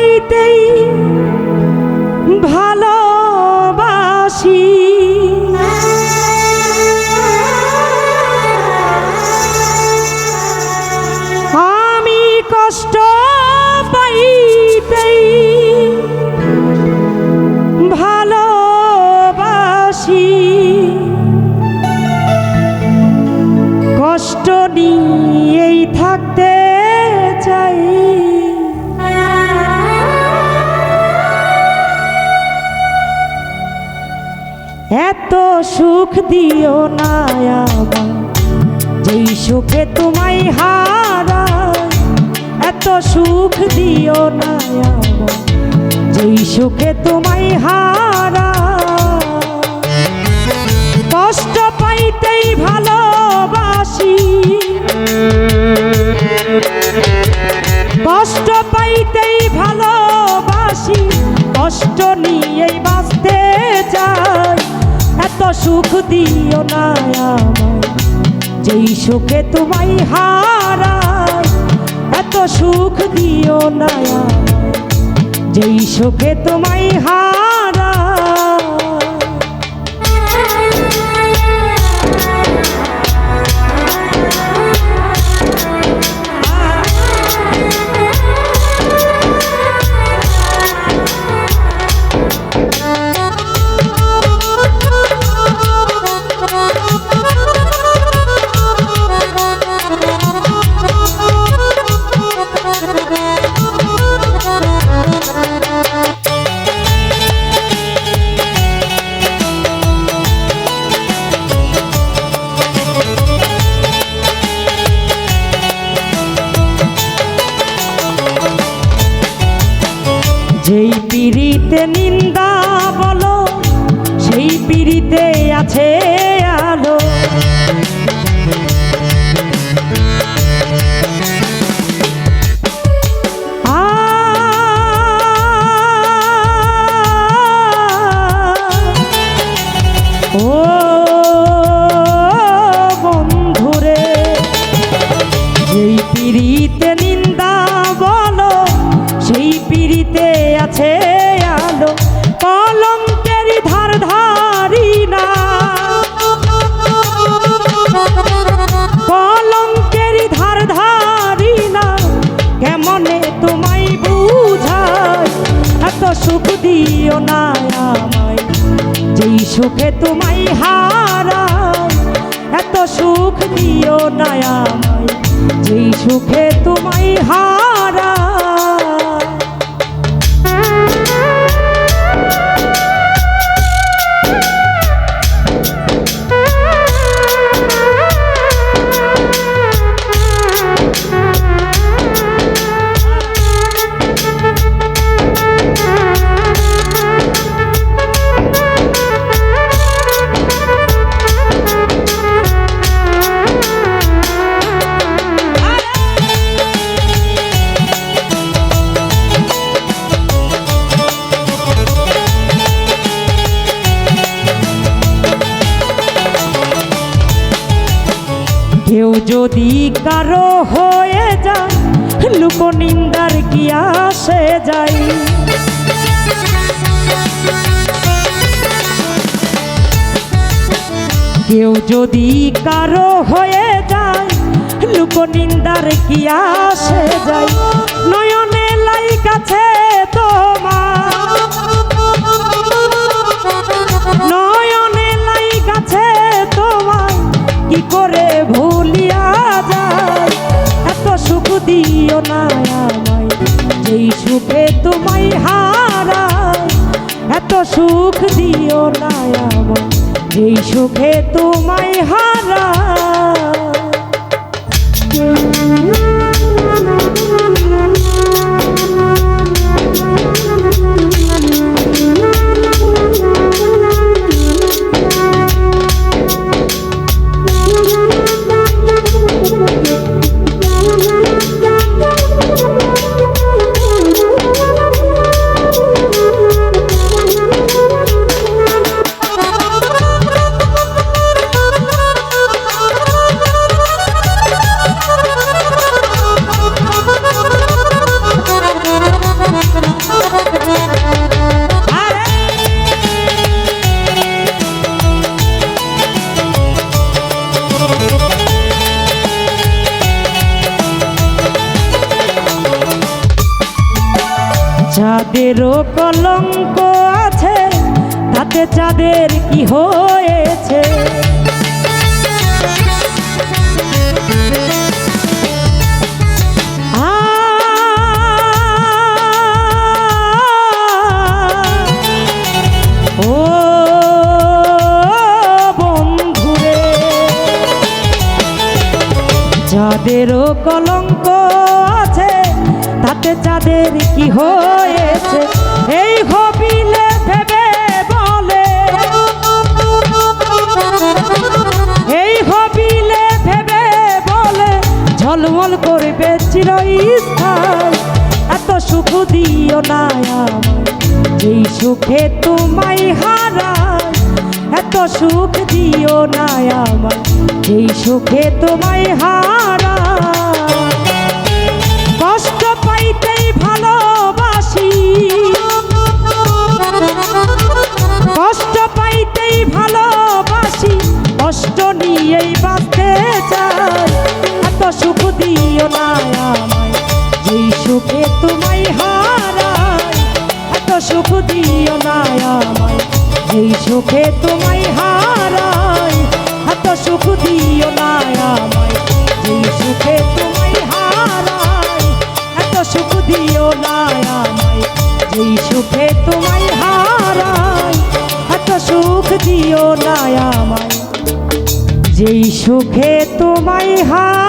পাইতেই ভালোবাসি, আমি কষ্ট পাইতেই ভালোবাসি, কষ্ট নিয়েই থাকতে চাই। এত সুখ দিও না আমায়, যেই সুখে তোমায় হারাই। এত সুখ দিও না আমায়, যেই সুখে তোমায় হারাই। কষ্ট পাইতেই ভালোবাসি, কষ্ট পাইতেই ভালোবাসি, কষ্ট নিয়েই বাঁচতে চাই। এত সুখ দিও না আমায়, যেই সুখে তোমায় হারাই। এত সুখ দিও না আমায়, যেই সুখে তোমায় হারাই। যেই পিড়িতে নিন্দা বলো, সেই পিড়িতে আছে আলো। ও বন্ধুরে, যেই পিড়িতে নিন্দা বলো, সেই পিড়িতে আছে আলো। কলঙ্কের ধার ধারি না, কলঙ্কের ধার ধারি না, কেমনে তোমায় বুঝাই। এত সুখ দিও না আমায়, যেই সুখে তোমায় হারাই। এত সুখ দিও না আমায়, যেই সুখে তোমায় হারাই। কেউ যদি কারো হয়ে যায়, লোকনিন্দার কি আসে যায়। কেউ যদি কারো হয়ে যায়, লোকনিন্দার কি আসে যায়। নয়নে লাইগাছে তোমার, নয়নে লাইগাছে তোমার, কি করে ভুলিয়া যায়। এত সুখ দিও না আমায়, যেই সুখে তোমায় হারাই। এত সুখ দিও না আমায়, যেই সুখে তোমায় হারাই। যাদেরও কলঙ্ক আছে তাতে চাঁদের কি হয়েছে। ও বন্ধুরে, যাদেরও কলঙ্ক আছে তাতে চাঁদের কি হয়েছে। এই হবিলে ভেবে বলে, এই হবিলে ভেবে বলে ঝলমল করবে চিরস্থায়ী। এত সুখ দিও না আমায় যেই সুখে তোমায় হারাই, এত সুখ দিও না আমায় যেই সুখে তোমায় হারাই। কষ্ট পাইতেই ভালোবাসি, কষ্ট পাইতেই ভালোবাসি, কষ্ট নিয়েই বাঁচতে চাই। এত সুখ দিও না আমায় যেই সুখে তোমায় হারাই, এত সুখ দিও না আমায় যেই সুখে তোমায় হারাই, এত সুখ দিও না আমায় যেই সুখে তোমায় হারাই, এত সুখ দিও না আমায় যেই সুখে তোমায় হারাই, এত সুখ দিও না আমায় যেই সুখে তোমায় হারাই।